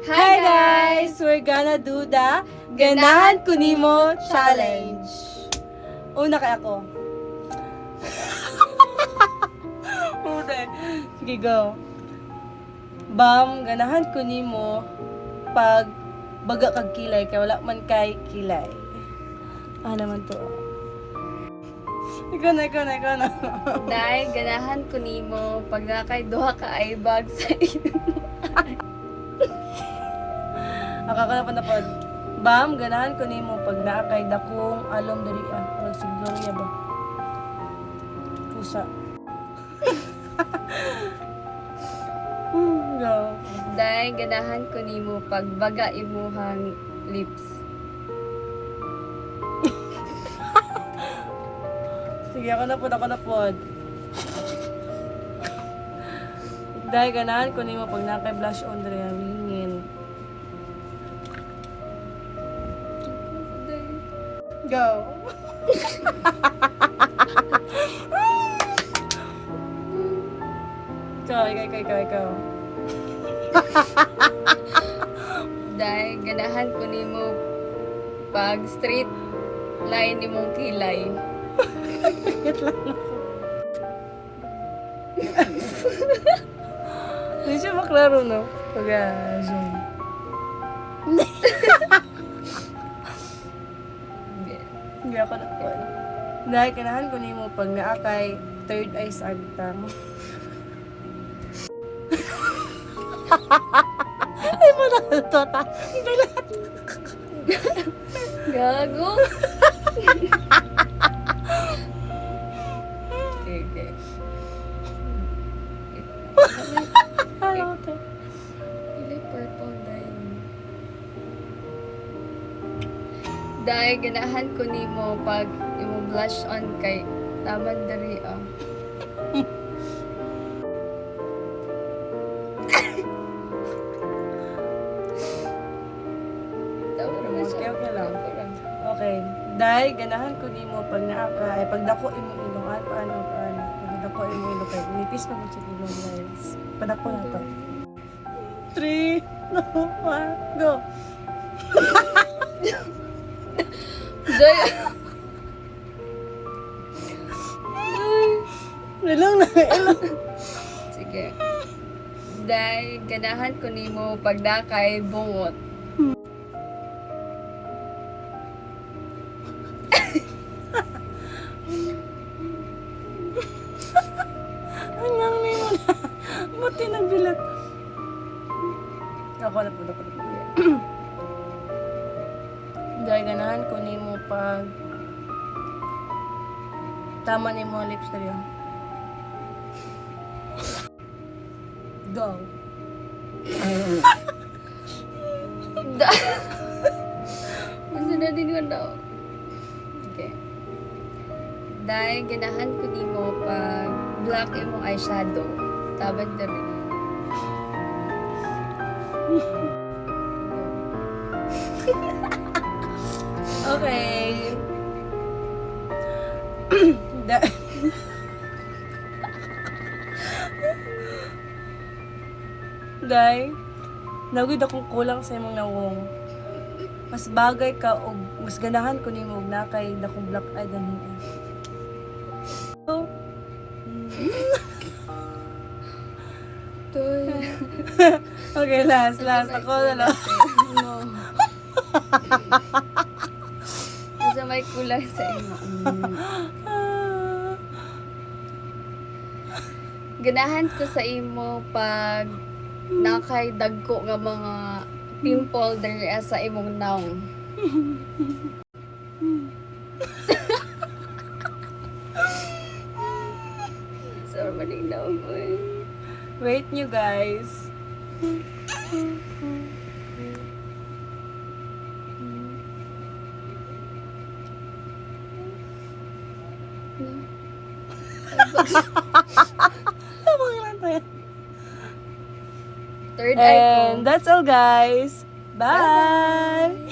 Hi guys! We're gonna do the Ganahan Ko Nimo Challenge. Una kay ako. Sige, go. Bam, ganahan ko nimo pag baga kag kilay kay wala man kay kilay. Naman to. Ikaw na. Dahil ganahan ko nimo pag nakay duha ka ay bag sa imo. Nakakanapan na pod. Bam, ganahan ko nimo pag nakay dakong alom diri pag si Gloria ba. Pusa. Go. Dahil ganahan ko nimo pag baga imuhang lips. Sige, ako na pod. Dahil ganahan ko nimo pag nakay blush on diri wingin. Go. Ikaw. Dahil ganahan ko nimo pag straight line nimong kilay. Wait lang ako. Hindi siya maklaro, no? Pag-zoom. Hindi ako na po. Dahil kanahan ko nimo pag naakay third eye sa agtang. Ay mo na ito ta. Bilat. Gago. Okay. Alam ko. Pili purple dahil. Dahil ganahan ko nimo pag imo blush on kay taman diri Okay lang. Okay. Dahil ganahan ko nimo pag naakay pag dako imo ilong paano. Pag dako imo ilong kay nipis na mo sa ilong guys. Padako na to. 3, 2, 1, go. Dahil Ilong na. sige. Dahil ganahan ko nimo pag dakay bungot. Anong nimo na. Buti nagbilat. Ako na po. Dahil ganahan ko nimo pag tama nimo ang lips na yun. Go. Gusto na din ko daw. Okay. Dahil ganahan ko nimo pag black imong eyeshadow. Tabad na rin. Okay. Dahil nagud akong kulang sa imong nawong. Mas bagay ka og mas ganahan ko nimo og nakay dakong black eye ganin. So, Toy. okay, last ako na lang. No. Isa may kulay sa imo. Ganahan ko sa imo pag nakay dagko nga mga pimple diri sa imong naong. So, maning naong mo eh. Wait nyo guys. Third eye ko. And that's all guys. Bye!